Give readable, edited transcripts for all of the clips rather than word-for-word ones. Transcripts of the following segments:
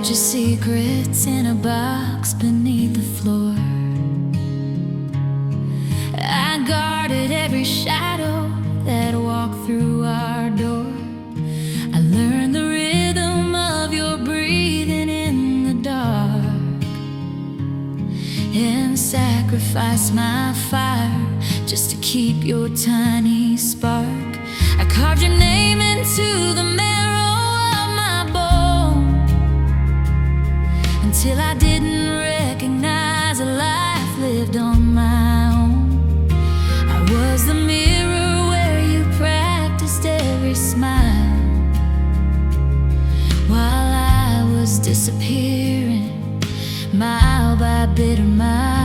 kept your secrets in a box beneath the floor. I guarded every shadow that walked through our door. I learned the rhythm of your breathing in the dark, and sacrificed my fire just to keep your tiny spark. I carved your name into the marrow of my bone, until I didn't recognize a life lived on my own. I was the mirror where you practiced every smile, while I was disappearing mile by bitter mile.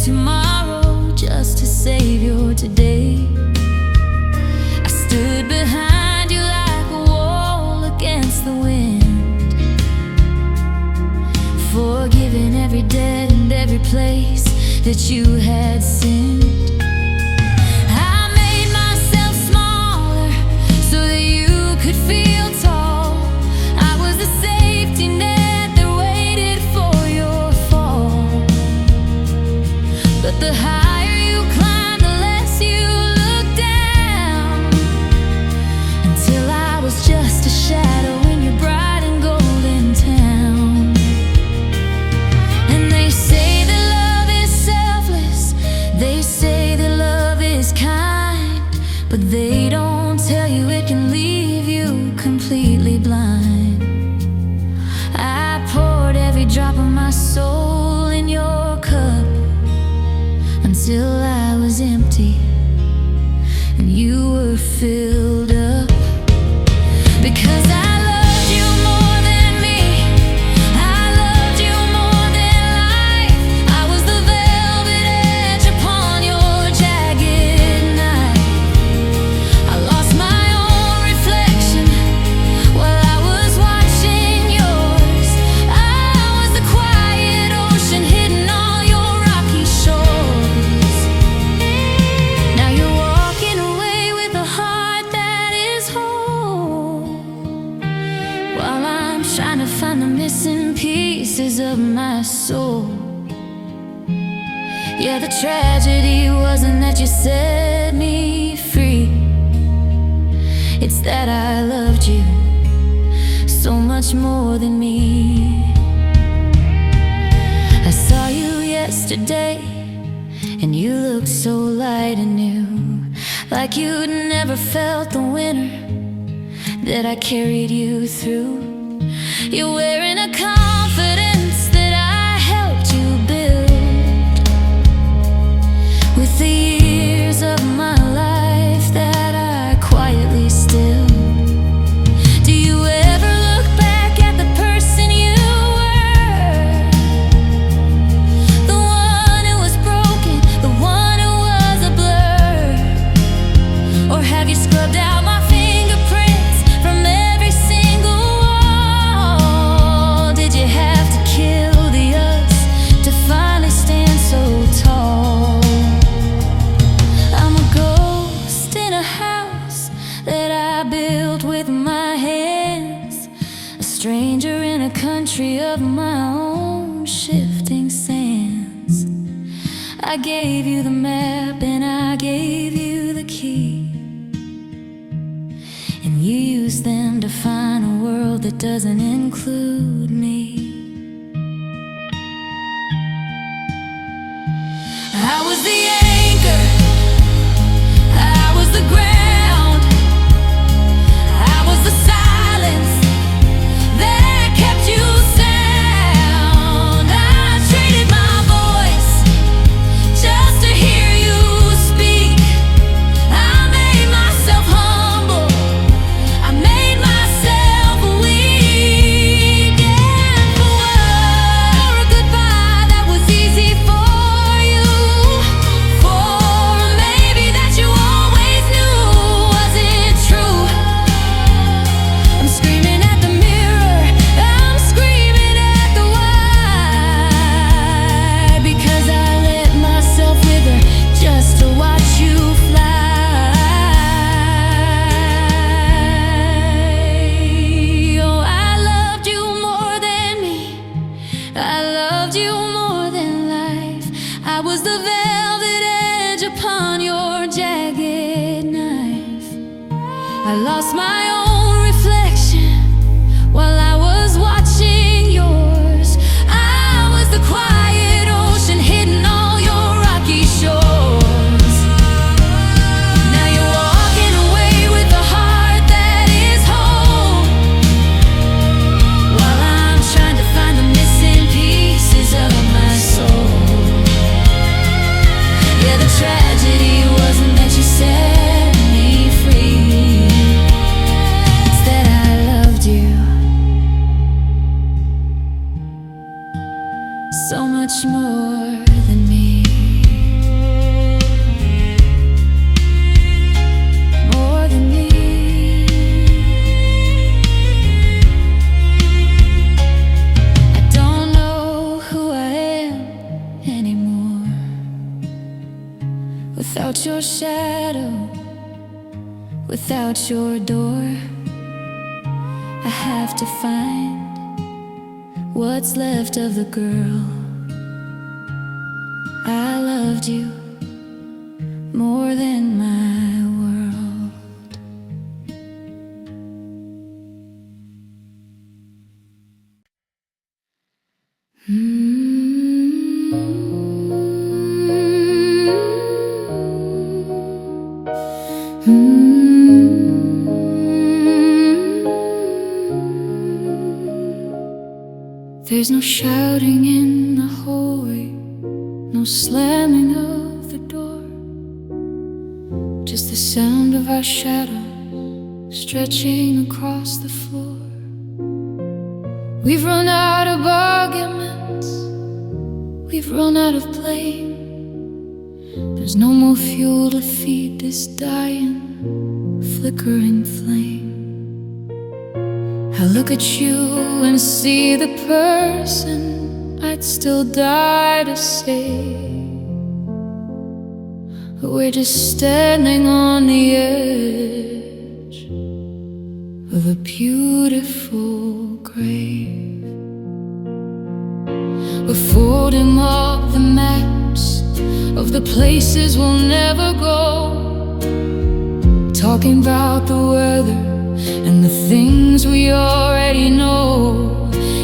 Tomorrow just to save your today. I stood behind you like a wall against the wind, forgiving every debt and every place that you had sinned. I made myself smaller so that you could feel tall. I was the safety net that waited for your fall. But the higher you climb, the less you look down, until I was just a shadow in your bright and golden town. And they say that love is selfless, they say that love is kind, but they don't tell you it can leave you completely blind. I poured every drop of my soul in your cup until I was empty and you were filled up. Because I loved you more than me, I loved you more than life. I was the velvet edge upon your jagged knife. I lost my own reflection while I was watching yours. I was the quiet ocean hidden on your rocky shores. Now you're walking away with a heart that is whole, while I'm trying to find the missing pieces of my soul. Yeah, the tragedy wasn't that you set me free, it's that I loved you so much more than me. I saw you yesterday and you looked so light and new, like you'd never felt the winter that I carried you through. You're wearing a confidence that I helped you build with the years of my life that I quietly still. Do you ever look back at the person you were, the one who was broken, the one who was a blur? Or have you scrubbed out my fingerprints from every single wall? Did you have to kill the us to finally stand so tall? I'm a ghost in a house that I built with my hands, a stranger in a country of my own shifting sands. I gave you the map and I gave you the key, and you use them to find a world that doesn't include me. I was the anchor, I was the ground, I was the silence that kept you sound. I traded my voice just to hear you speak. I made myself humble, I made myself weak. And for a goodbye that was easy for you, for maybe that you always knew I lost my own reflection while I was watching yours. I was the quiet ocean hitting all your rocky shores. Now you're walking away with a heart that is whole, while I'm trying to find the missing pieces of my soul. Yeah, the tragedy wasn't that you set me free, it's that I loved you so much more than me. More than me. I don't know who I am anymore without your shadow, without your door. I have to find what's left of the girl. I loved you more than my world. There's no shouting in the hallway, no slamming of the door, just the sound of our shadows stretching across the floor. We've run out of arguments, we've run out of blame. There's no more fuel to feed this dying, flickering flame. I look at you and see the person I'd still die to save. We're just standing on the edge of a beautiful grave. We're folding up the maps of the places we'll never go, talking about the weather and the things we already know.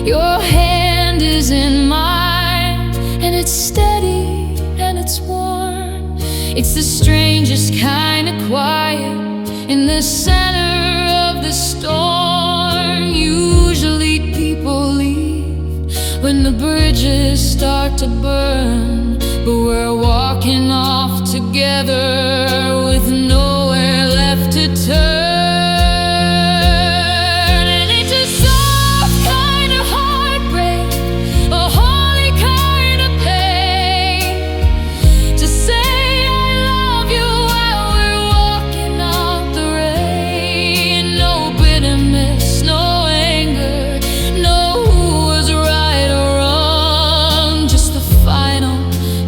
Your hand is in mine, and it's steady and it's warm. It's the strangest kind of quiet in the center of the storm. Usually people leave when the bridges start to burn, but we're walking off together with nowhere left to turn.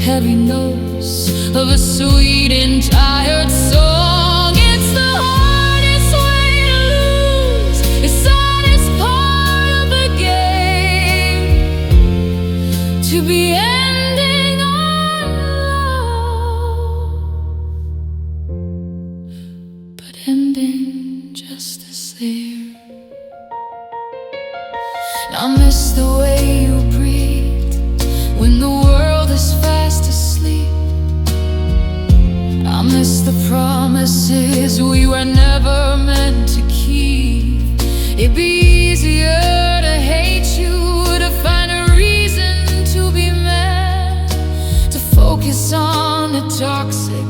Heavy notes of a sweet and tired song. It's the hardest way to lose, it's the hardest part of the game, to be ending on love, but ending just the same. I miss the way you breathe when the world is fast asleep. I miss the promises we were never meant to keep. It'd be easier to hate you, to find a reason to be mad, to focus on the toxic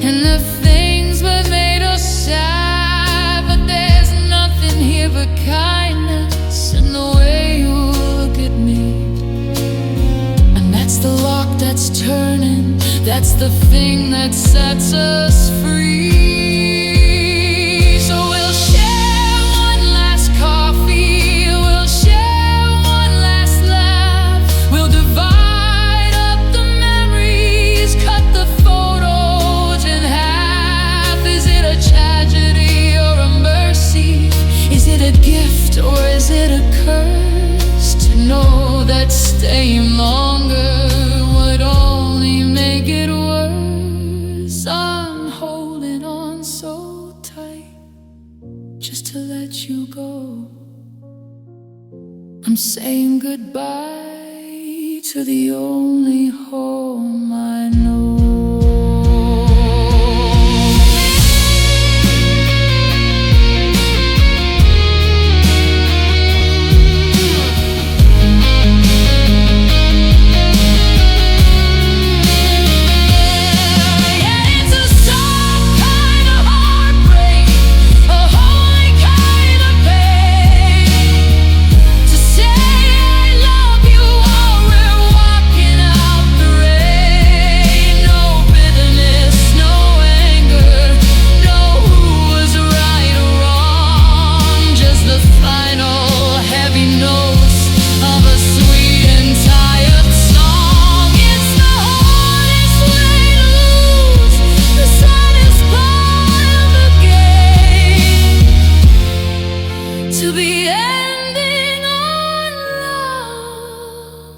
and the things that made us sad. But there's nothing here but kindness in the way you look at me. That's the lock that's turning, that's the thing that sets us free. So we'll share one last coffee, we'll share one last laugh, we'll divide up the memories, cut the photos in half. Is it a tragedy or a mercy? Is it a gift or is it a curse to know that staying longer would only make it worse? I'm holding on I'm saying goodbye to the only home I know. To be ending on love,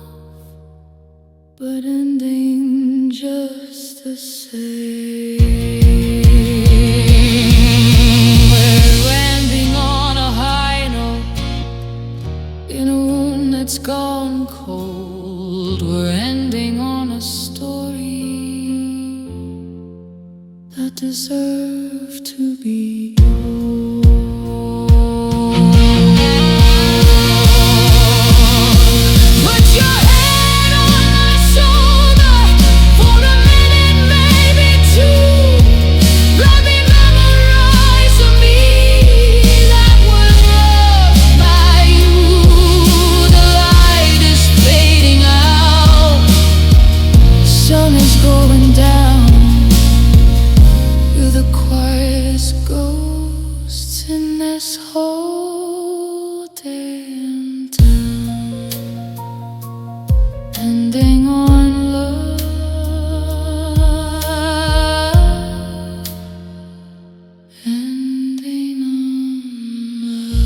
but ending just the same. We're ending on a high note in a room that's gone cold. We're ending on a story that deserved to be yours. Going down through the quietest ghosts in this whole damn town. Ending on love, ending on love.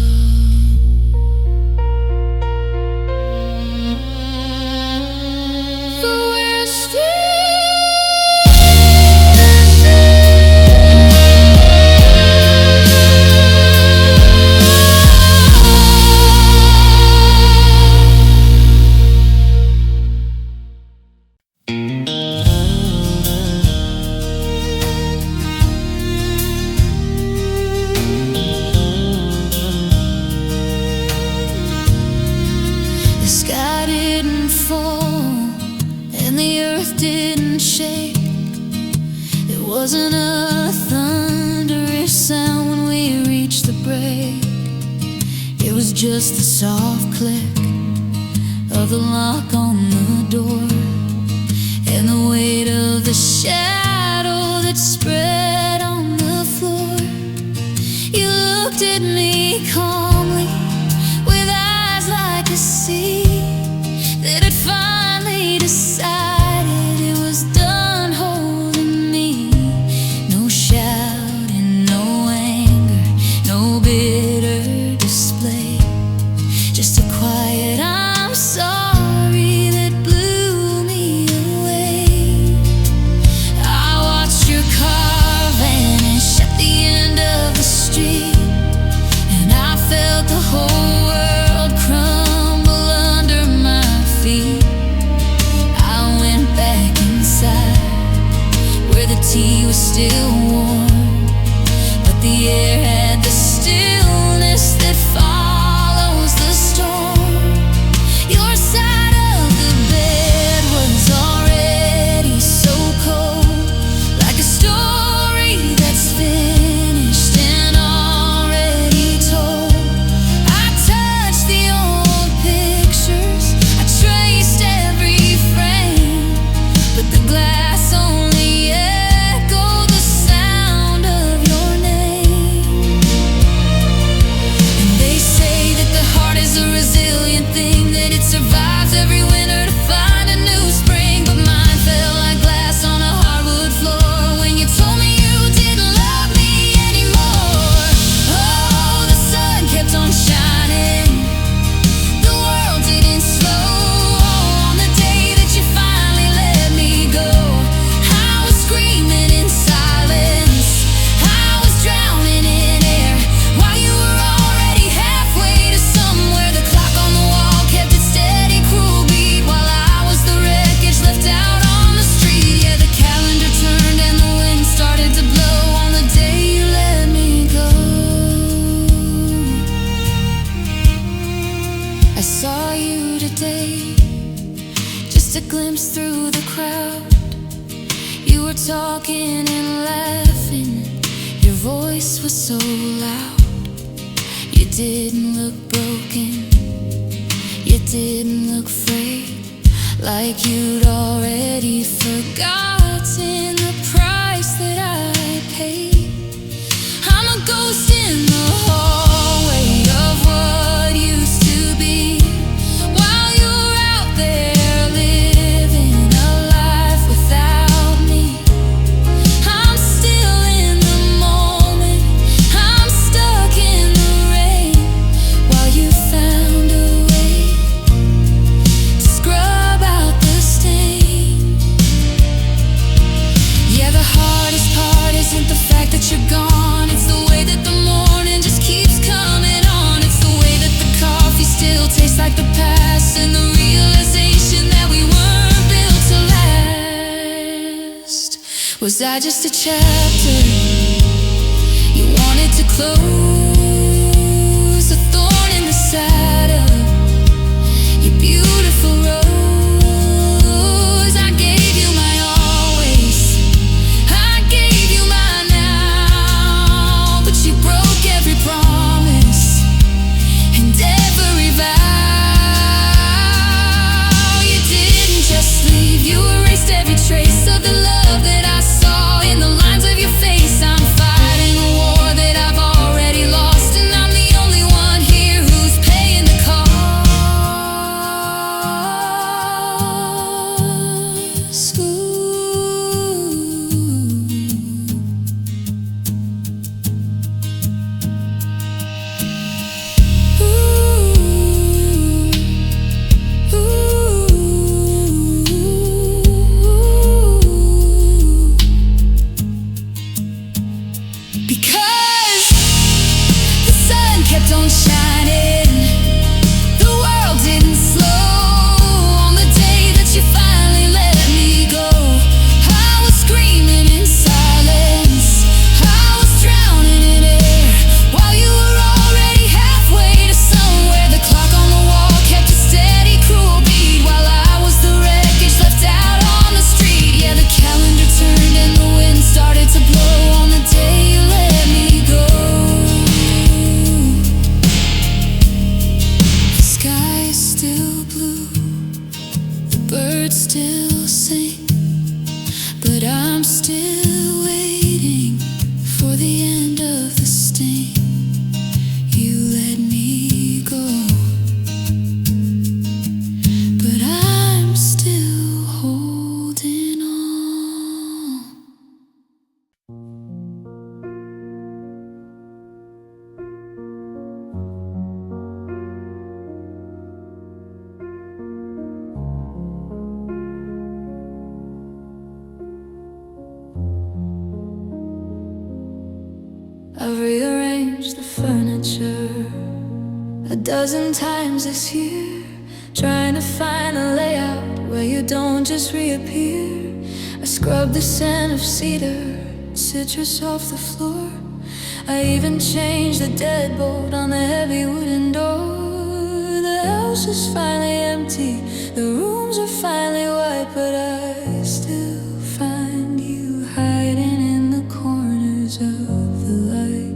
But we're still the sky didn't fall and the earth didn't shake. It wasn't a thunderous sound when we reached the break. It was just the soft click of the lock on the door and the weight of the shadow that spread on the floor. You looked at me calmly with eyes like a sea that had finally decided it was done holding me. No shouting, no anger, no bitter display, just a quiet I'm sorry that blew me away. I watched your car vanish at the end of the street, and I felt the whole world crumble under my feet. I went back inside where the tea was still warm, but the air had the stillness that follows the storm. Your side of the bed was already so cold, like a story that's finished and already told. I touched the old pictures, I traced every frame, but the glass only echoed the sound were talking and laughing. Your voice was so loud. You didn't look broken. You didn't look frayed, like you'd already forgotten the price that I paid. I'm a ghost in the hallway of what used to be, while you're out there living a life without me. I'm still in the moment. I'm stuck in the rain, while you found a way to scrub out the stain. Yeah, the hardest part isn't the fact that you're gone. It's the way that the morning just keeps coming on. It's the way that the coffee still tastes like the past, and the realization that we weren't built to last. Was I just a chapter you wanted to close? A thorn in the side of your beautiful rose. I gave you my always, I gave you my now, but you broke every promise and every vow. You didn't just leave, you erased every trace of the love that I saw in the lines of your face. I'm fighting a war that I've already lost, and I'm the only one here who's paying the cost. Because the sun kept on shining, the world didn't slow. On the day that you finally let me go, I was screaming in silence, I was drowning in air, while you were already halfway to somewhere. The clock on the wall kept a steady, cruel beat, while I was the wreckage left out on the street. Yeah, the calendar turned and the wind started to blow on the day you let me go. The sky's still blue, the birds still sing, but I'm still waiting for the end of the sting. You let me go, but I'm still holding on. I've rearranged the furniture a dozen times this year, trying to find a layout where you don't just reappear. I scrubbed the scent of cedar, citrus off the floor. I even changed the deadbolt on the heavy wooden door. The house is finally empty, the rooms are finally white, but I still find you hiding in the corners of the light.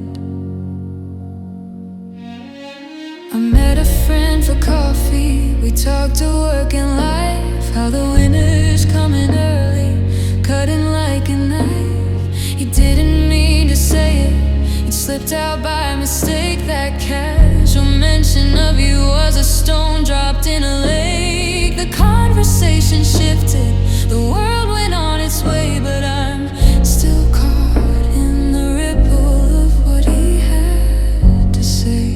I met a friend for coffee, we talked to work and life, how the winter's coming early, cutting like a knife. You didn't mean to say it, it slipped out by mistake. That casual mention of you was a stone dropped in a lake. The conversation shifted, the world went on its way, but I'm still caught in the ripple of what he had to say.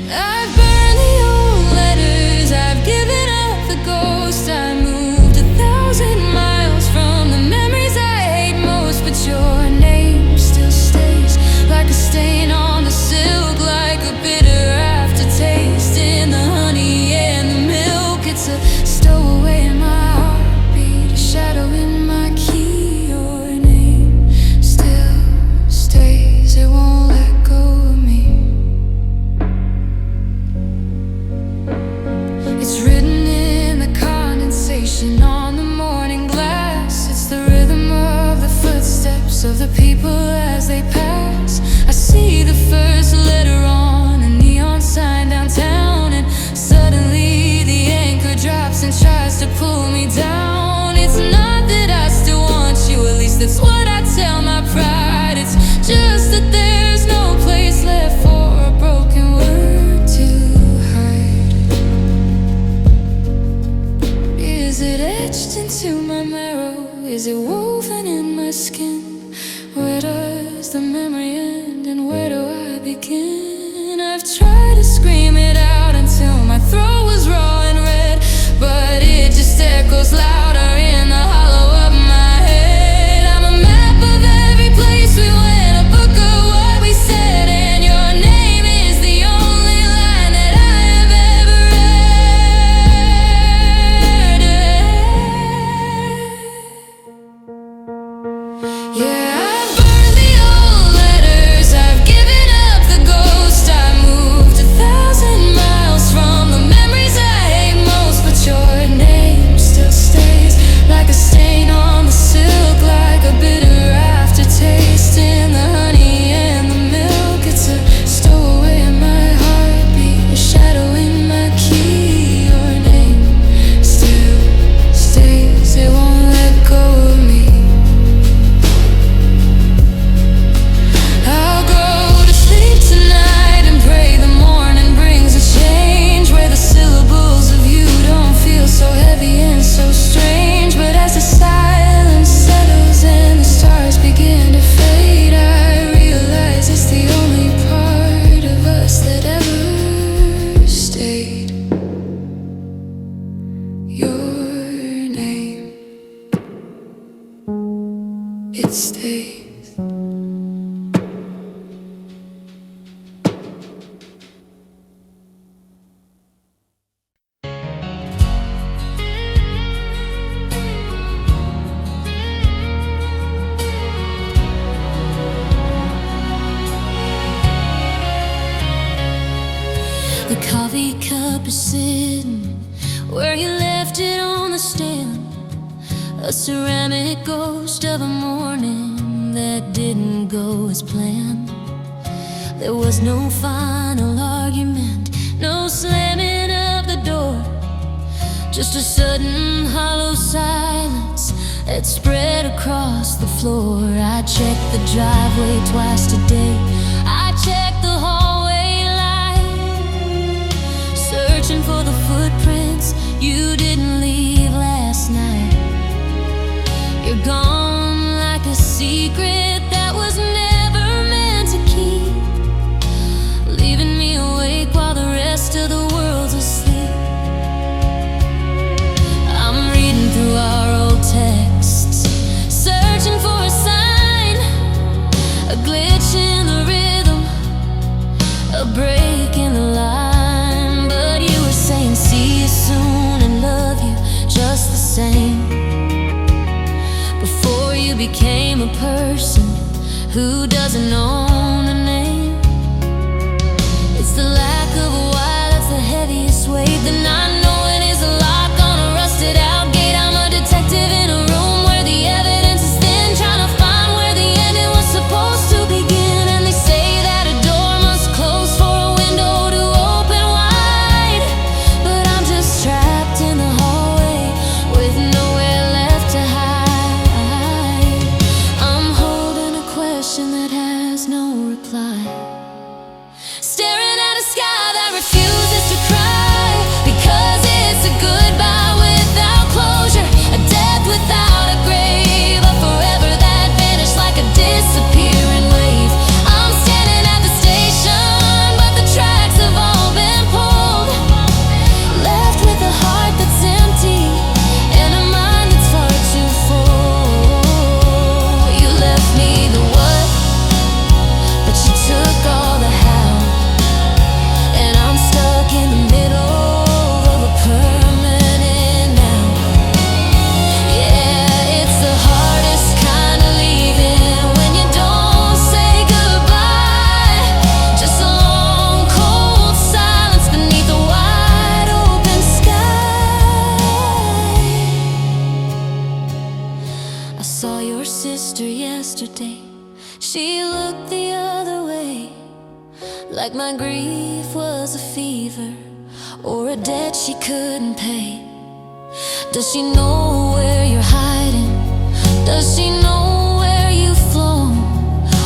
I've burned the old letters, I've given up the ghost. I moved 1,000 miles from the memories I hate most, but your name still stays like a stain on the silk, like a bitter aftertaste in the honey and the milk. It's a tries to pull me down. It's not that I still want you, at least that's what I tell my pride. It's just that there's no place left for a broken word to hide. Is it etched into my marrow? Is it woven in my skin? Where does the memory end and where do I begin? I've tried to scream it out until my throat was raw and red, but it just echoes louder in the hollow of my head. I'm a map of every place we went, a book of what we said, and your name is the only line that I have ever read. Yeah, I've burned the old letters, I've given up the ghost, I moved 1,000 miles from the memories I hate most, but your name still stays like a stain on the silk, like a bitter aftertaste in the honey and the milk. It's a stowaway in my heartbeat, a shadow in my key. Your name still stays, it won't let go of me. I'll go to sleep tonight and pray the morning brings a change, where the syllables of you don't feel so heavy and so strange. But as the silence settles and the stars begin to fade, I realize it's the only part of us that ever stayed. Your name, it stays. The coffee cup is sitting where you left it on the stand, a ceramic ghost of a morning that didn't go as planned. There was no final argument, no slamming of the door, just a sudden hollow silence that spread across the floor. I checked the driveway twice today, I checked the hallway light, searching for the footprints you didn't leave last night. You're gone like a secret that was never meant to keep, leaving me awake while the rest of the world's asleep. I'm reading through our old texts, searching for a sign, a glitch in the rhythm, a break in the line. But you were saying see you soon and love you just the same, before you became a person who doesn't own a name. It's the lack of a why that's the heaviest weight, the not knowing is a lock on a rusted out gate. I'm a detective in a room where the evidence is thin, trying to find where the ending was supposed to begin. And they say that a door must close for a window to open wide, but I'm just trapped in the hallway with nowhere left to hide. I'm holding a question that has no reply, staring at a sky that refuses to cry, because it's a goodbye without closure, a death without a grave, a forever that vanished like a disappearing wave. I'm standing at the station, but the tracks have all been pulled, left with a heart that's empty and a mind that's far too full. You left me the what, but you took all the how, and I'm stuck in the middle of a permanent now. Yeah, it's the hardest kind of leaving, when you don't say goodbye, just a long cold silence beneath a wide open sky. I saw your sister yesterday, she looked the other way, like my grief was a fever or a debt she couldn't pay. Does she know where you're hiding? Does she know where you've flown?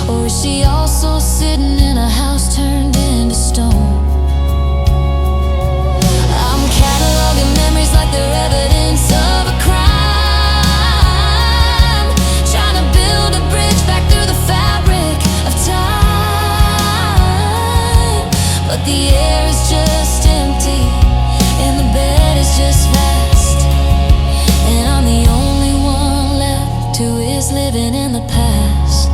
Or is she also sitting in a house turned into stone? I'm cataloging memories like they're evidence of a crime, trying to build a bridge back through the fabric of time. But the air is just empty and the bed is just vast, and I'm the only one left who is living in the past.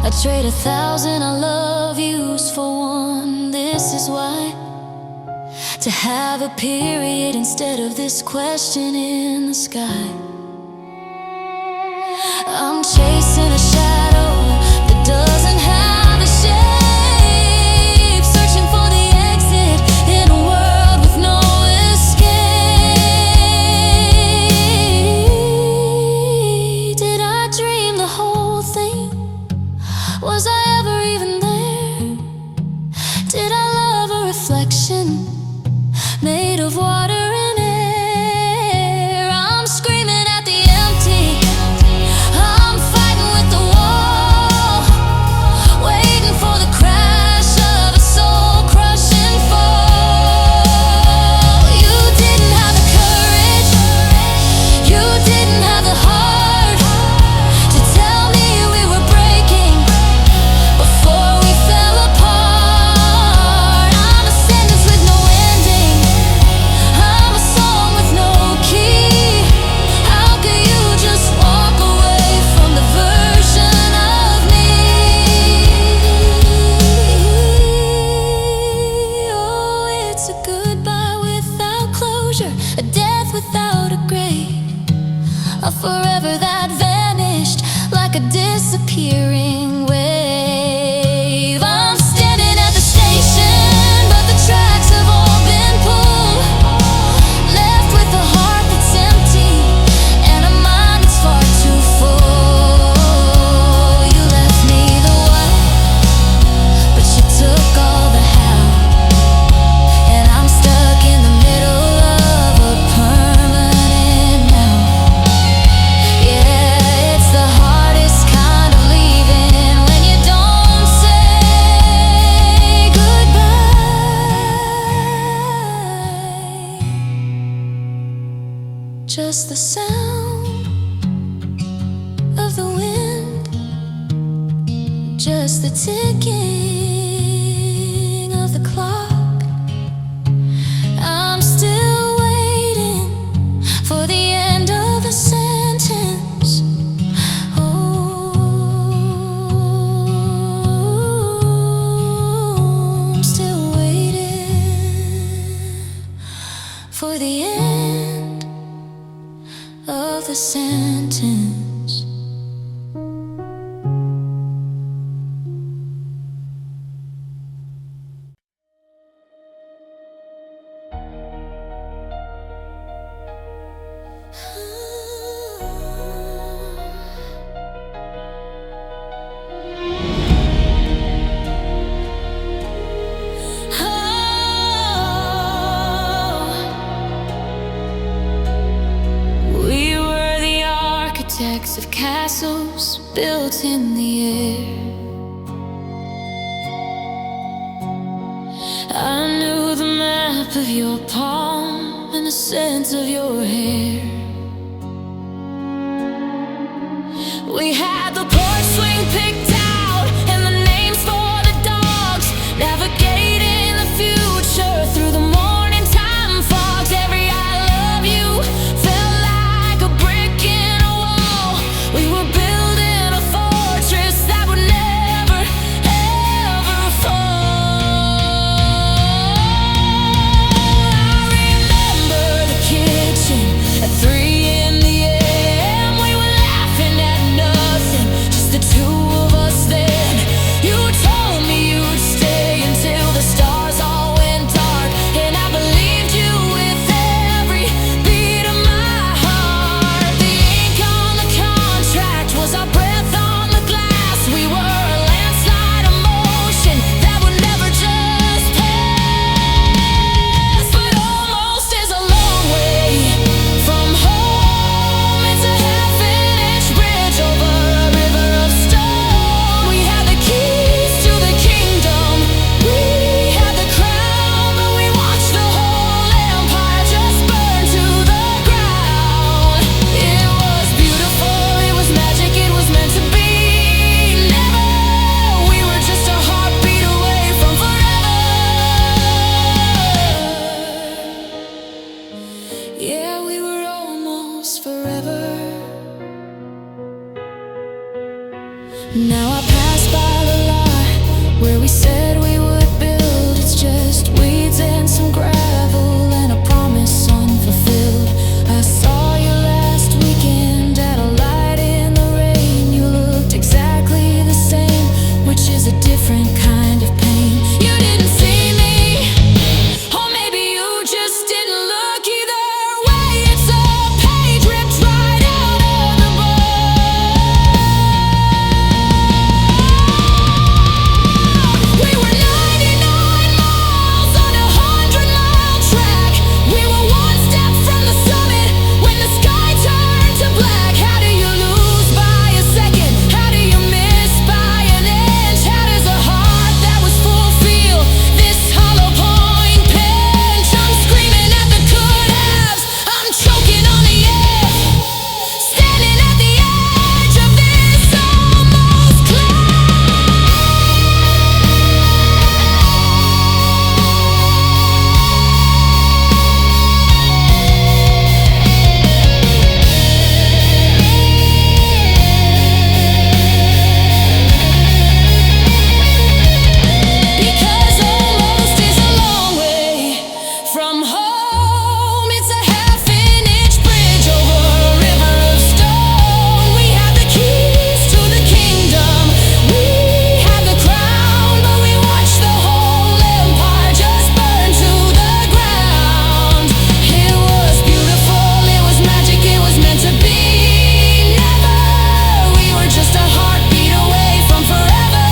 I trade 1,000 I love yous for one. This is why, to have a period instead of this question in the sky. I'm chasing a shadow that doesn't have a shape, searching for the exit in a world with no escape. Did I dream the whole thing? Was I ever even there? Did I love a reflection made of water and air? I'm screaming at the empty, I'm fighting with the wall, waiting for the crash of a soul-crushing fall. You didn't have the courage, you didn't have the heart to tell me we were breaking before we fell apart. I'm a sentence with no ending, I'm a song with no key. How could you just walk away from the version of me? Oh, it's a goodbye without closure, a death without a grave, a forever that vanished like a disappearing wave. I'm standing at the station, but the tracks have all been pulled, left with a heart that's empty and a mind that's far too full. You left me the what, but you took all the how, and I'm stuck in the middle of a permanent now. Yeah, it's the hardest kind of leaving when you don't say goodbye. Just the sound of the wind, just the ticking of the clock. I'm still waiting for the end of the sentence. Oh, I'm still waiting for the end of the sentence. We were the architects of castles built in the air. I knew the map of your palm and the scent of your hair. We had the porch swing picked out and the names for the dogs, navigating the future through the morning time fogs. Every I love you felt like a brick in a wall. We were building a fortress that would never, ever fall. I remember the kitchen at 3 in the AM. We were laughing at nothing, just the two of us Now I pass by the lot where we said we would build. It's just weeds and some gravel and a promise unfulfilled. I saw you last weekend at a light in the rain. You looked exactly the same, which is a different kind of pain. You didn't see me, or maybe you just didn't look either way. It's a page ripped right out of the book. We were 99 miles on a 100-mile track. We were one step from the summit when the sky turned to black. How do you lose by a second? How do you miss by an inch? How does a heart that was full feel this hollow point pinch? I'm screaming at the could-haves, I'm choking on the edge, standing at the edge of this almost cloud. Because almost is a long way from home. It's a half-inch bridge over a river of stone. We had the keys to the kingdom, we had the crown, but we watched the whole empire just burn to the ground. It was beautiful, it was magic, it was meant to be. Never, we were just a heartbeat away from forever.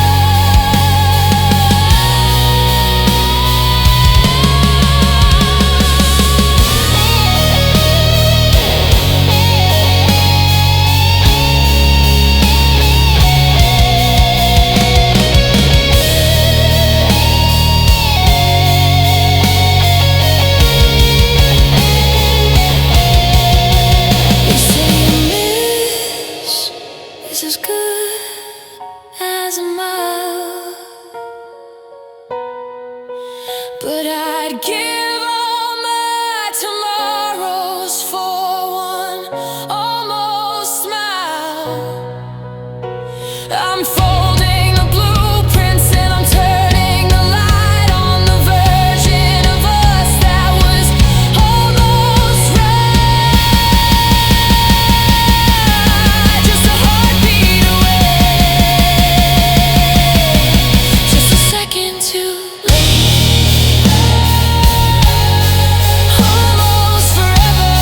You say a miss is as good as a mile, but I'd give all my tomorrows for one almost smile. I'm folding the blueprints and I'm turning the light on the version of us that was almost right. Just a heartbeat away, just a second too late. Almost forever.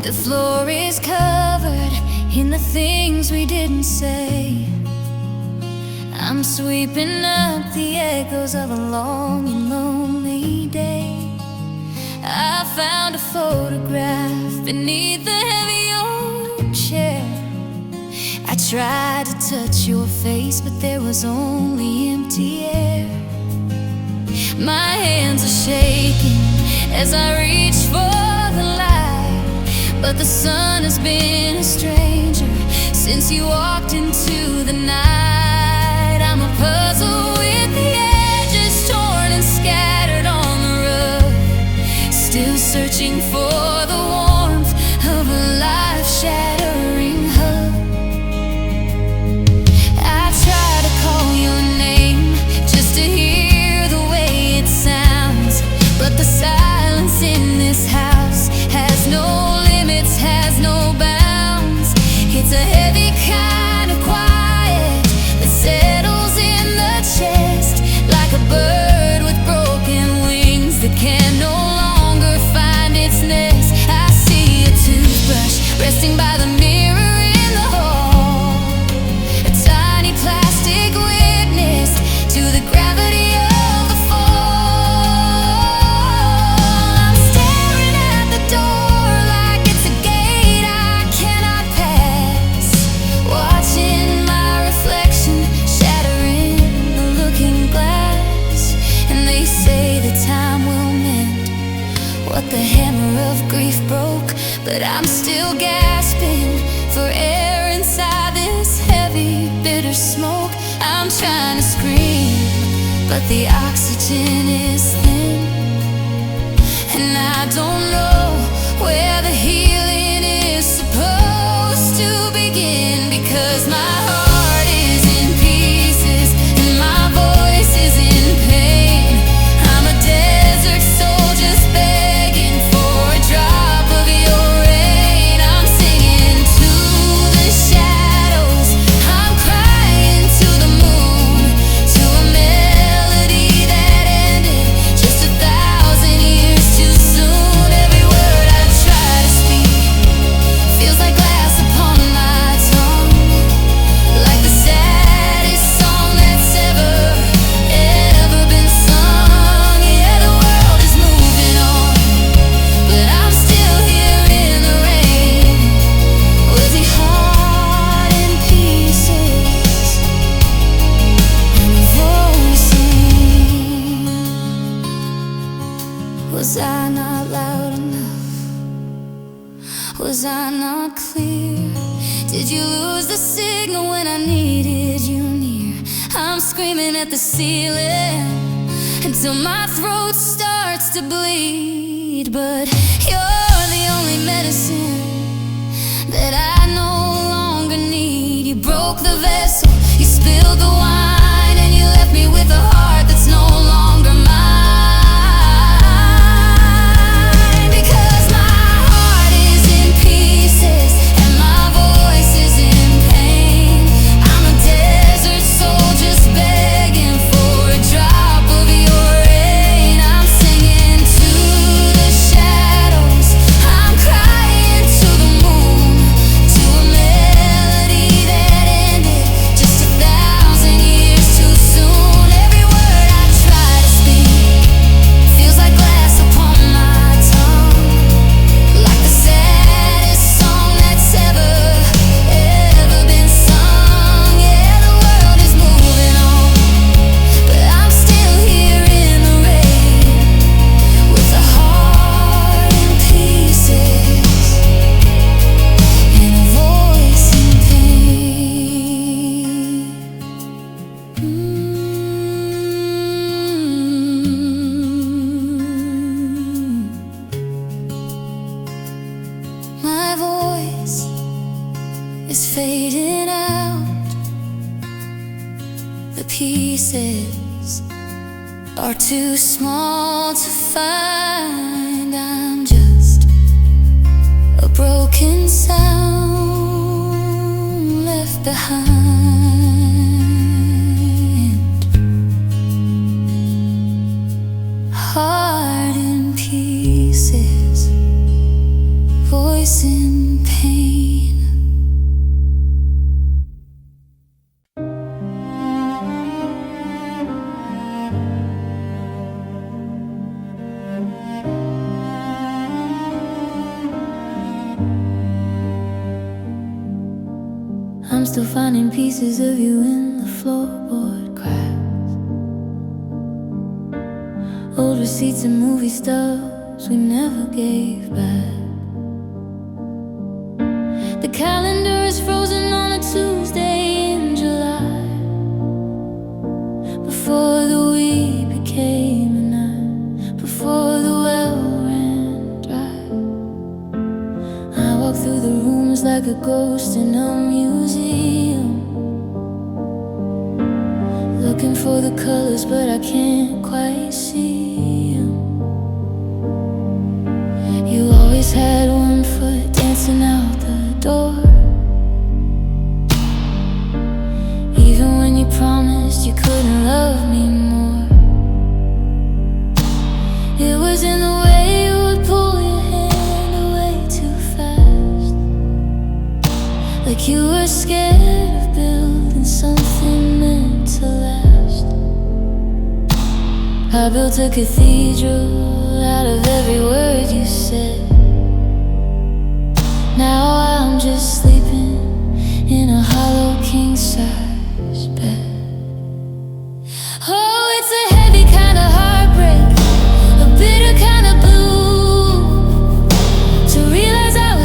The floor is covered in the things we didn't say. I'm sweeping up the echoes of a long and lonely day. I found a photograph beneath the heavy old chair. I tried to touch your face, but there was only empty air. My hands are shaking as I reach for the light, but the sun has been a stranger since you walked into the night. I'm a puzzle with the edges torn and scattered on the rug, still searching for the warmth of a life-shattering hug. I try to call your name just to hear the way it sounds, but the silence in this house has no limits, has no bounds. It's a heavy kind of quiet but I'm still gasping for air inside this heavy, bitter smoke. I'm trying to scream, but the oxygen is thin, and I don't know where the healing is supposed to begin, because my heart is in pieces and my voice is in pain. I'm a desert soul just begging for a drop of your rain. I'm singing to the shadows, I'm crying to the moon, to a melody that ended just 1,000 years too soon. Every word I try to speak feels like glass upon my tongue, like the saddest song that's ever been sung. Yeah, the world is moving on, but I'm still here in the rain, with the heart in pieces and a voice singing. Was I not loud enough? Was I not clear? Did you lose the signal when I needed you near? I'm screaming at the ceiling until my throat starts to bleed, but you're the only medicine that I no longer need. You broke the vessel, you spilled the wine, and you left me with a heart that's no longer mine. Because my heart is in pieces and my voice is in pain. I'm a desert soul just begging for a drop of your rain. I'm singing to the shadows, I'm crying to the moon, to a melody that ended just 1,000 years too soon. Every word I try to speak feels like glass upon my tongue, like the saddest song that's ever been sung. Yeah, the world is moving on, but I'm still here in the rain, with a heart in pieces and a voice in pain. My voice is fading out, the pieces are too small to find. I'm just a broken sound left behind. Heart in pieces, voice in pain. I'm still finding pieces of you in the floorboard cracks, old receipts and movie stubs we never gave back. The calendar is frozen on a Tuesday in July, before the week became a night, before the well ran dry. I walk through the rooms like a ghost in a museum, looking for the colors, but I can't quite see them. You always had one foot dancing out the door, even when you promised you couldn't love me more. It was in the way you would pull your hand away too fast, like you were scared of building something meant to last. I built a cathedral out of every word you said. Now I'm just sleeping in a hollow king-size bed. Oh, it's a heavy kind of heartbreak, a bitter kind of blue, to realize I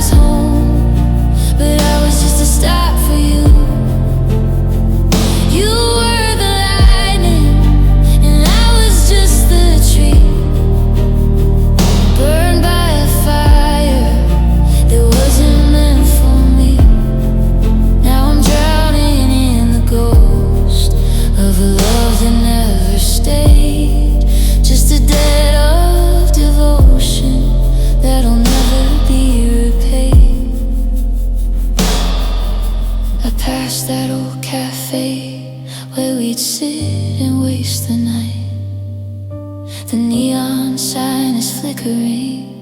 flickering,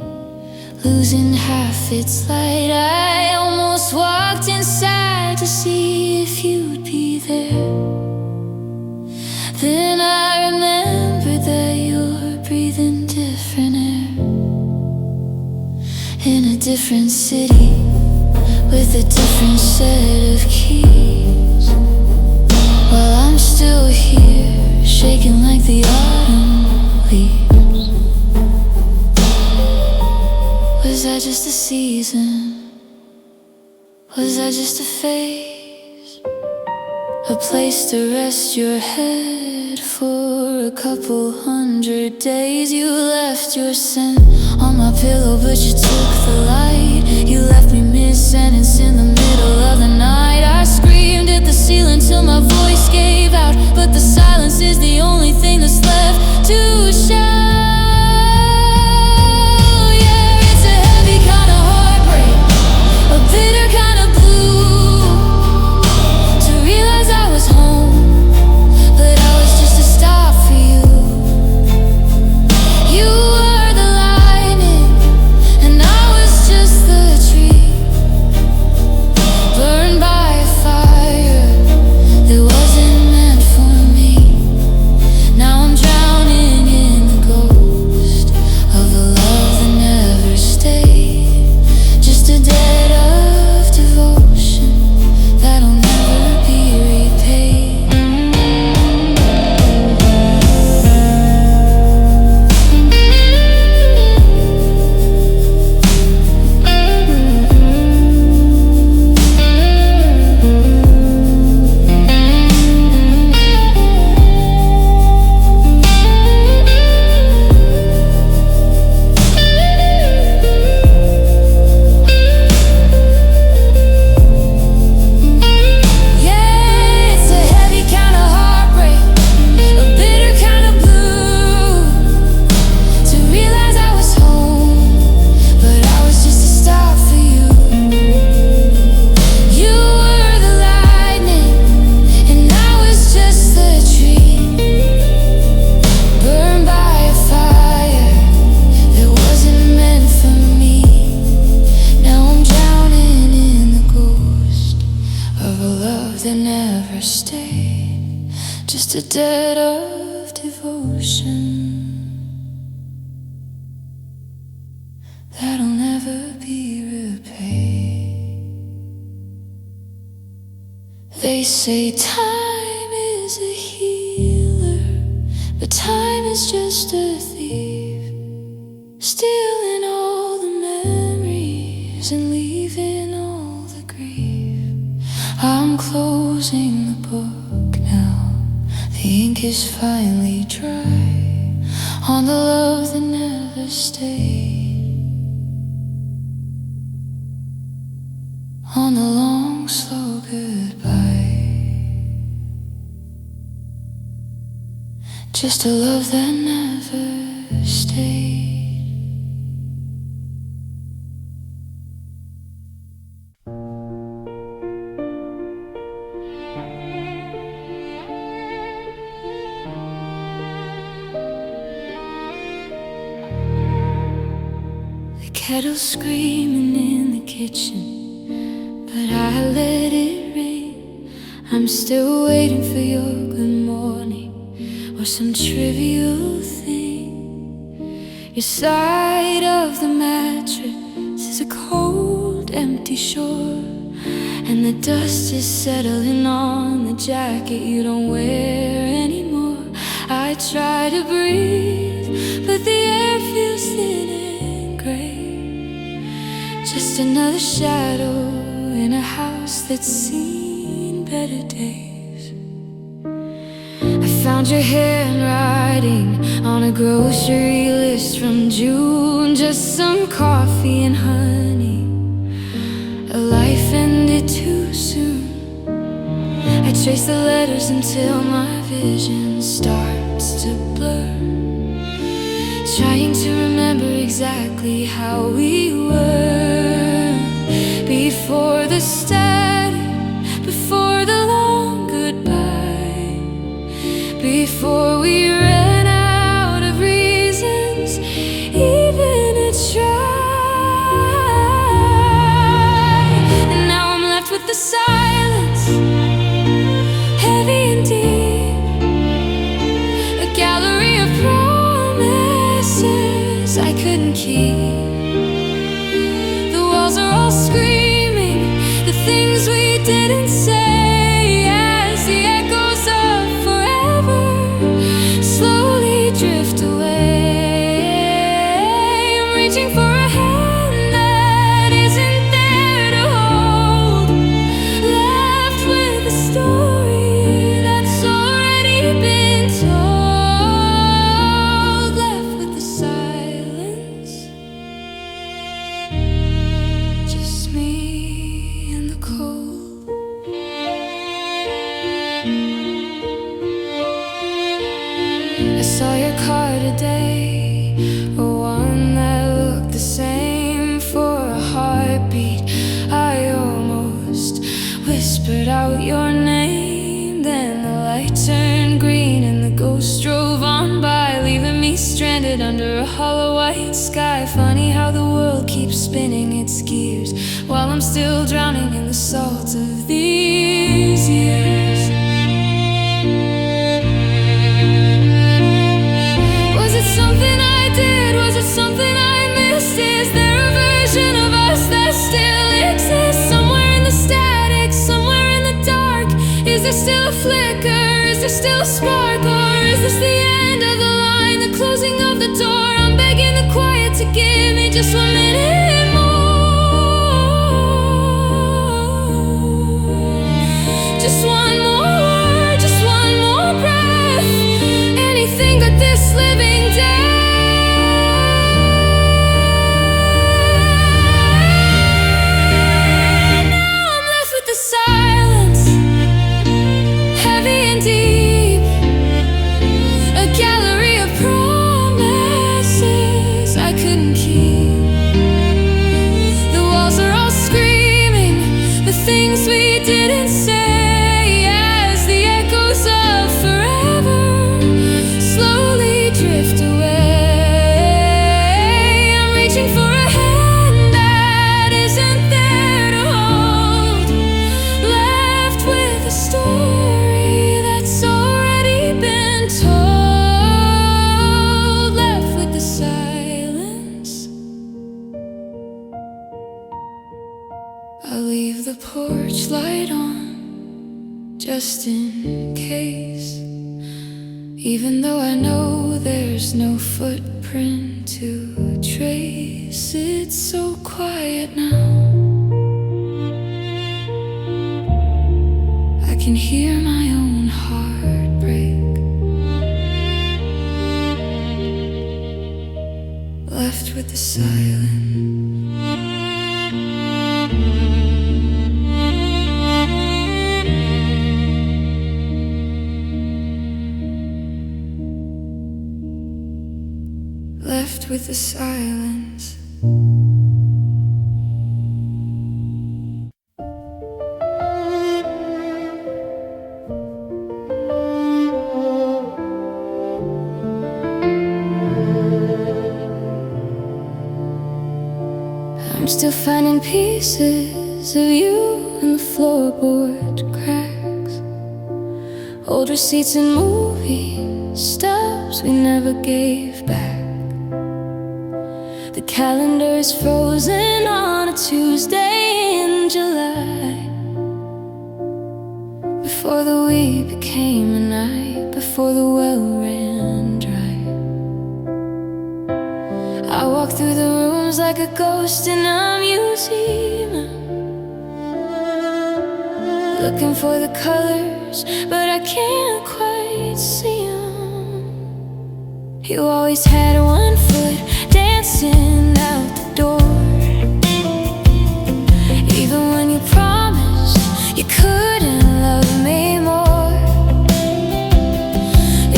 losing half its light. I almost walked inside to see if you'd be there. Then I remembered that you're breathing different air in a different city with a different set of keys, while I'm still here, shaking like the autumn leaves. Was I just a season? Was I just a phase? A place to rest your head for a couple 100 days. You left your scent on my pillow, but you took the light. You left me mid-sentence in the middle of the night. I screamed at the ceiling till my voice gave out, but the silence is the only thing that's left to shout. Just a debt of devotion that'll never be repaid. They say time is a healer, but time is just a thief, stealing all the memories and leaving all the grief. I'm closing the book now. The ink is finally dry on the love that never stayed, on the long, slow goodbye. Just a love that never stayed. Kettle screaming in the kitchen, but I let it rain. I'm still waiting for your good morning or some trivial thing. Your side of the mattress is a cold, empty shore, and the dust is settling on the jacket you don't wear anymore. I try to breathe, but the air feels thin and gray. Just another shadow in a house that's seen better days. I found your handwriting on a grocery list from June. Just some coffee and honey. A life ended too soon. I trace the letters until my vision starts to blur, trying to remember exactly how we were before the static, before the long goodbye, before we ran out of reasons, even I couldn't keep. The walls are all screaming the things we didn't say, as the echoes of forever slowly drift away. I'm reaching for a hand that isn't there to hold, left with a story that's already been told, left with the silence, just me in the cold. I saw your car today, one that looked the same. For a heartbeat, I almost whispered out your name. Then the light turned green and the ghost drove on by, leaving me stranded under a hollow white sky. Funny how the world keeps spinning its gears while I'm still drowning in the salt of these years. Was it something I did? Was it something I missed? Is there a version of us that still exists? Somewhere in the static, somewhere in the dark. Is there still a flicker? Is there still a spark? Or is this the end of the line, the closing of the door? I'm begging the quiet to give me just 1 minute more. Just one more word, just one more breath. Anything but this living death. Now I'm left with the silence, heavy and deep, a gallery of promises I couldn't keep. The walls are all screaming the things we didn't say, as the echoes of forever slowly drift away. I'm reaching for a hand that isn't there to hold, left with a story that's already been told, left with the silence. I'll leave the porch light on just in case, even though I know there's no footprint to trace. It's so quiet now, I can hear my own heart break, left with the silence. Left with the silence. I'm still finding pieces of you in the floorboard cracks, old receipts and movie stubs we never gave back. The calendar is frozen on a Tuesday in July, before the week became a night, before the well ran dry. I walk through the rooms like a ghost in a museum, looking for the colors, but I can't quite see them. You always had one foot dancing out the door, even when you promised you couldn't love me more.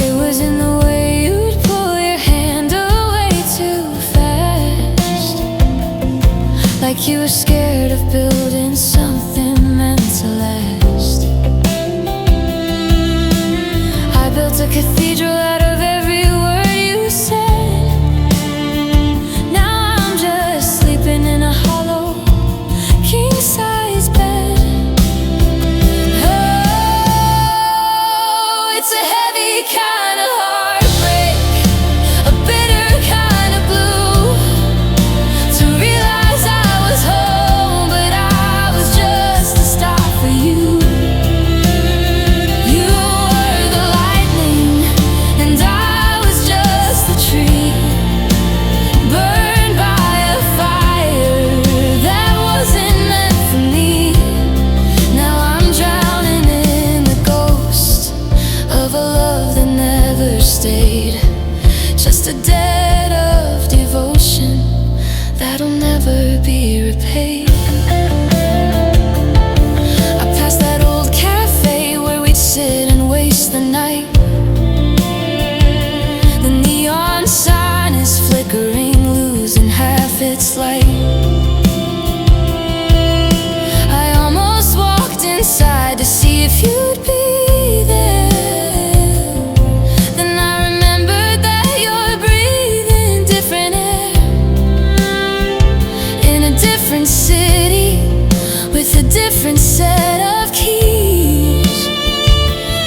It was in the way you'd pull your hand away too fast, like you were scared of building something meant to last. I built a cathedral out of every word you said. Now I'm just sleeping in a hollow king-size bed. Oh, it's a heavy kind of heartbreak, a bitter kind of blue. just a debt of devotion that'll never be repaid. I passed that old cafe where we'd sit and waste the night. The neon sign is flickering, losing half its light. I almost walked inside to see if you'd be there. Then I remembered that you're breathing different air in a different city with a different set of keys.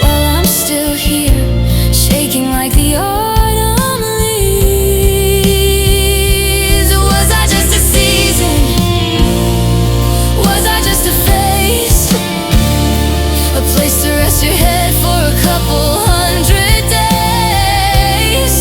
While I'm still here, shaking like the autumn leaves. Was I just a season? Was I just a phase? A place to rest your head for a couple hundred days.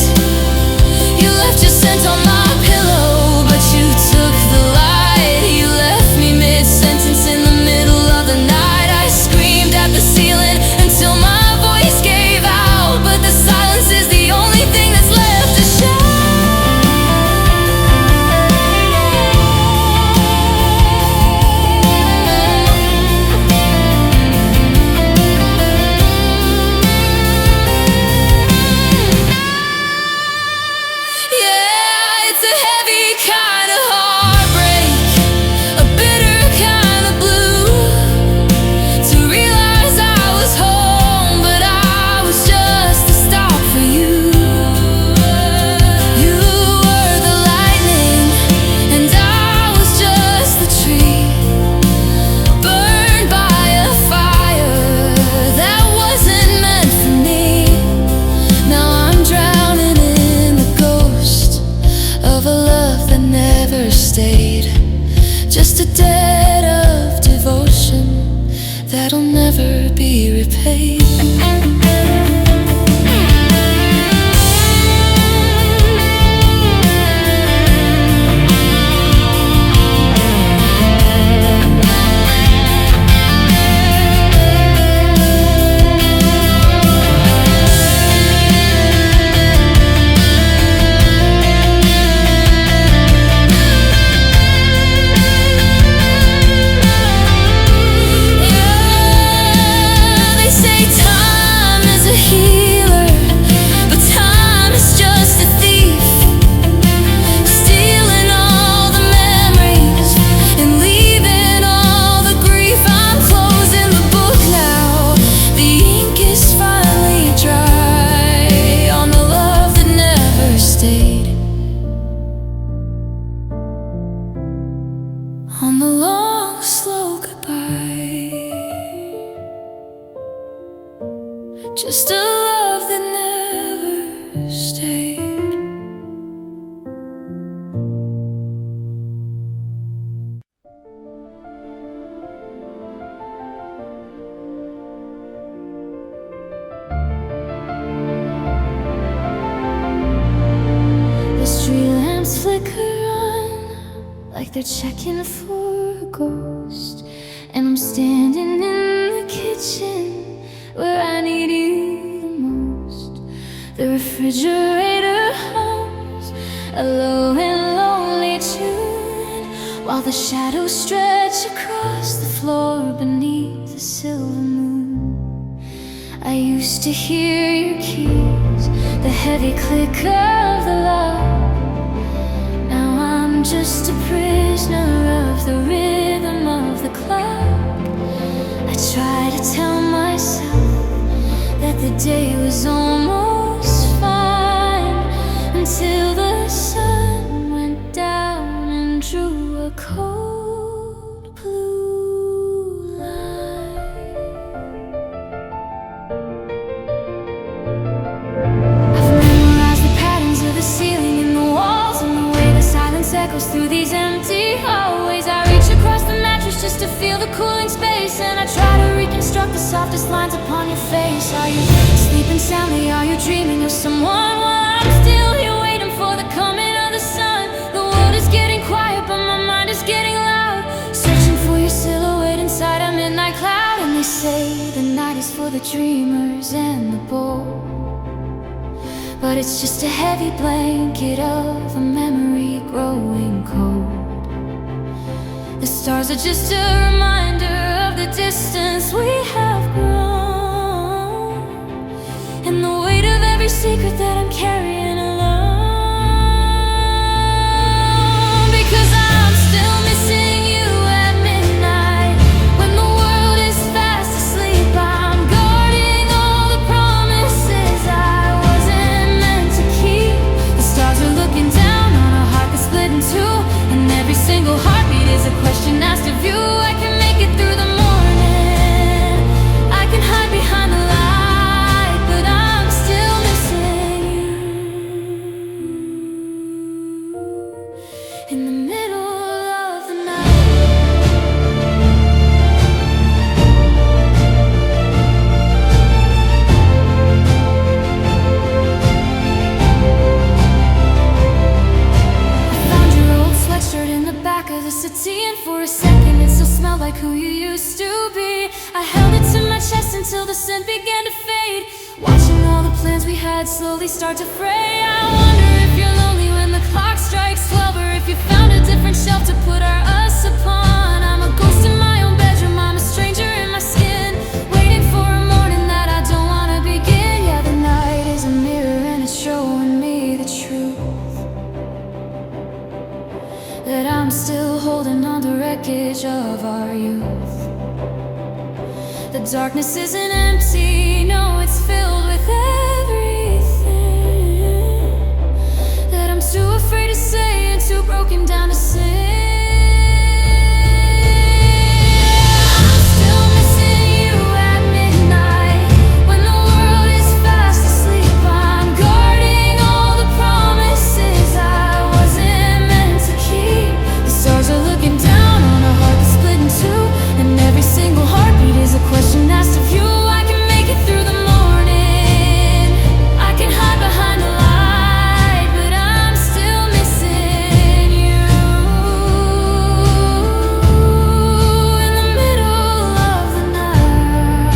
You left your scent on my pillow, but you took the light. You left me mid-sentence in the middle of the night. I screamed at the ceiling until my voice gave out, but the silence is the only thing that's left to shout. Yeah, it's a heavy kind of heartbreak, a bitter kind of blue. To realize I was home, but I was just a stop for you. You were the lightning, and I was just the tree, burned by a fire that wasn't meant for me. Now I'm drowning in the ghost of a love that never stayed. Just a debt of devotion that'll never be repaid. They say time is a healer, but time is just a thief, stealing all the memories and leaving all the grief. I'm closing the book now. The ink is finally dry on the love that never stayed, on the long, slow goodbye. Just a love that never stayed. The street lamps flicker on like they're checking for a ghost, and I'm standing in the kitchen where I need you the most. The refrigerator hums a low and lonely tune, while the shadows stretch across the floor beneath the silver moon. I used to hear your keys, the heavy click of the lock. Now I'm just a prisoner of the rhythm of the clock. I try to tell myself that the day was almost fine, until the sun went down and drew a cold blue line. I've memorized the patterns of the ceiling and the walls, and the way the silence echoes through these empty hallways. I reach across the mattress just to feel the cooling space, and I try to reconstruct the softest lines upon your face. Are you sleeping soundly? Are you dreaming of someone? While I'm still here waiting for the coming of the sun. The world is getting quiet, but my mind is getting loud, searching for your silhouette inside a midnight cloud. And they say the night is for the dreamers and the bold, but it's just a heavy blanket of a memory growing cold. The stars are just a reminder of the distance we have grown, and the weight of every secret that I'm carrying alone. Because I'm still missing you at midnight, when the world is fast asleep. I'm guarding all the promises I wasn't meant to keep. The stars are looking down on a heart that's split in two, and every single heartbeat is a question asked of you. I can make it through the morning, I can hide behind the light, but I'm still missing you. In the middle of the night, I found your old sweatshirt in the back of the city, and for a second it still smelled like who you used to be. I held it to my chest until the scent began to fade, watching all the plans we had slowly start to fray. I wonder if you're lonely when the clock strikes 12, or if you found a different shelf to put our us upon. I'm a ghost in my own bedroom, I'm a stranger in my skin, waiting for a morning that I don't want to begin. Yeah, the night is a mirror and it's showing me the truth, that I'm still holding on the wreckage of our youth. The darkness isn't empty, no, it's filled with everything that I'm too afraid to say and too broken down to sing. I'm still missing you at midnight, when the world is fast asleep. I'm guarding all the promises I wasn't meant to keep. The stars are looking down on a heart that's split in two, and every single heartbeat is a question asked of you. I can make it through the morning, I can hide behind the light, but I'm still missing you. In the middle of the night,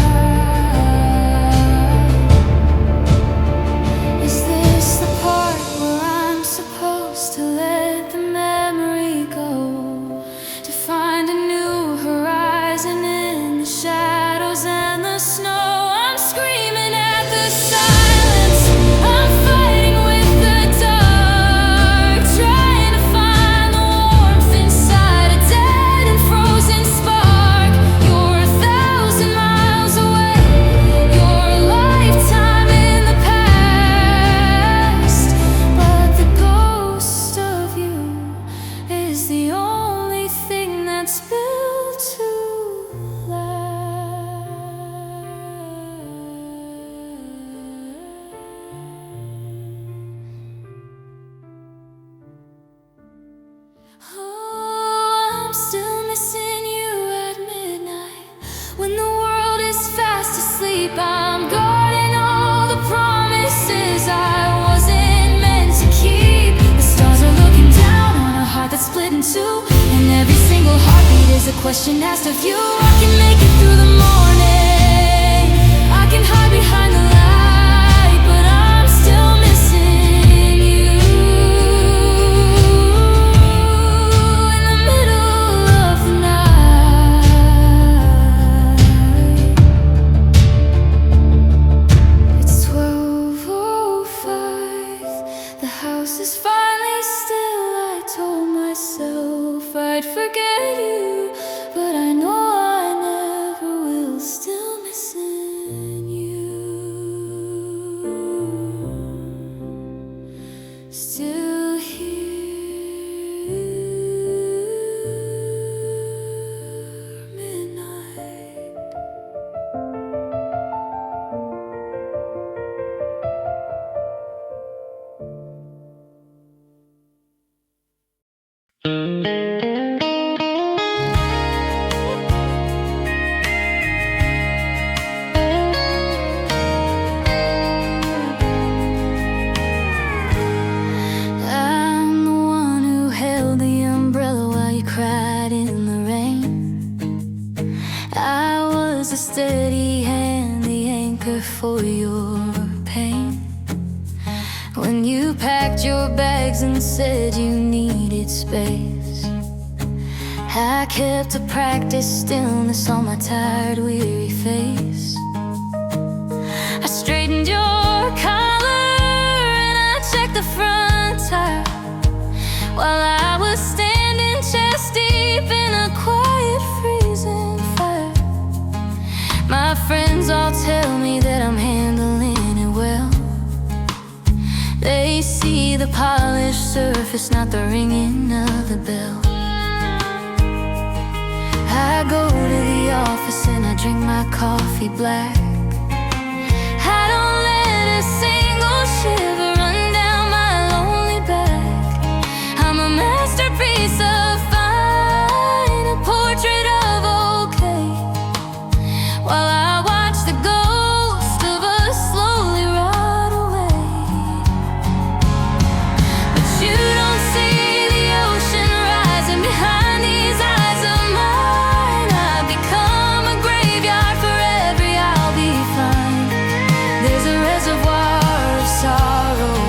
is this the part where I'm supposed to let the memory go, to find a new horizon in the shadows and the snow? I'm screaming at the silence, I'm fighting with the dark, trying to find the warmth inside a dead and frozen spark. You're 1,000 miles away, your lifetime in the past, but the ghost of you is the only thing that's built to last. Oh, I'm still missing you at midnight, when the world is fast asleep. I'm guarding all the promises I wasn't meant to keep. The stars are looking down on a heart that's split in two, and every single heartbeat is a question asked of you. I can make it through the morning, I can hide behind the light, but I'm still missing you. In the middle of the night, it's 12:05, the house is finally still. I told myself I'd forget you, but I know I never will. Still missing you, still here. Midnight. You packed your bags and said you needed space. I kept to practice stillness on my tired, weary face. I straightened your collar and I checked the front tire, while I was standing chest deep in a quiet, freezing fire. My friends all tell me that I'm handling it well. They see the polished surface, not the ringing of the bell. I go to the office and I drink my coffee black. I don't let a single shiver run down my lonely back. I'm a masterpiece of fine, a portrait of okay, while I watch the ghost of us slowly rot away. But you don't see the ocean rising behind these eyes of mine. I've become a graveyard for every I'll be fine. There's a reservoir of sorrow,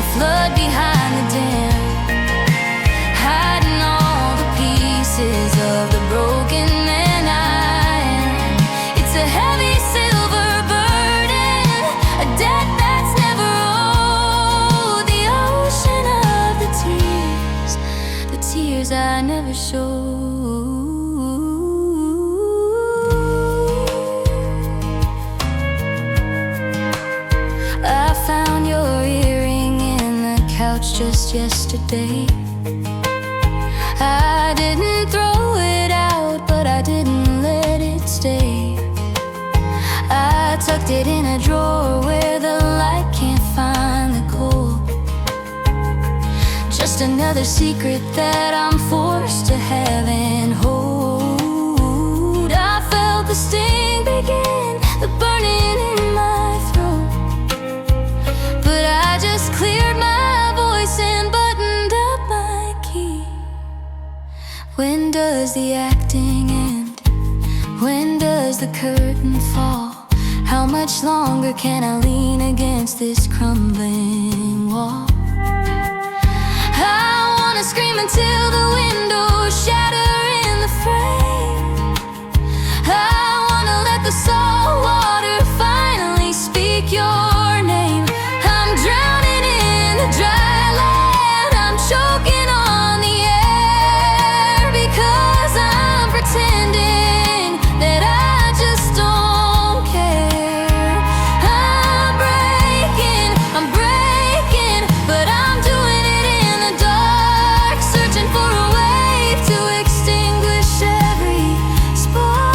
a flood behind the dam, hiding all the pieces of the broken man I am. It's a heavy silver burden, a debt that's never owed. The ocean of the tears I never showed. I found your earring in the couch just yesterday. I didn't throw it out, but I didn't let it stay. I tucked it in a drawer where the light can't find the cold. Just another secret that I'm forced to have and hold. I felt the sting begin, the burning in my throat, but I just cleared my voice and buttoned up my key. When does the acting end? When does the curtain fall? How much longer can I lean against this crumbling wall? I wanna scream until the windows shatter in the frame. I wanna let the salt water finally speak your name. I'm drowning in the dry land, I'm choking on the air, because I'm pretending that I just don't care. I'm breaking, but I'm doing it in the dark, searching for a wave to extinguish every spark.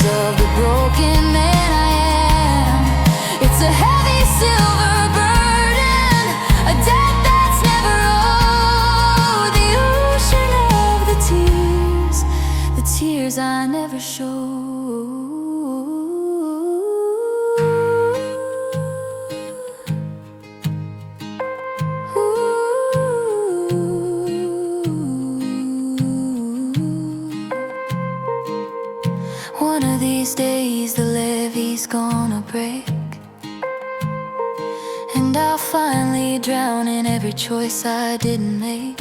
Of the broken man I am. It's a heavy silver burden, a debt that's never owed. The ocean of the tears I never showed. One of these days the levee's gonna break, and I'll finally drown in every choice I didn't make.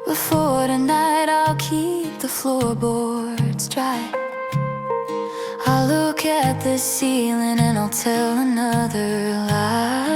Before tonight I'll keep the floorboards dry. I'll look at the ceiling and I'll tell another lie.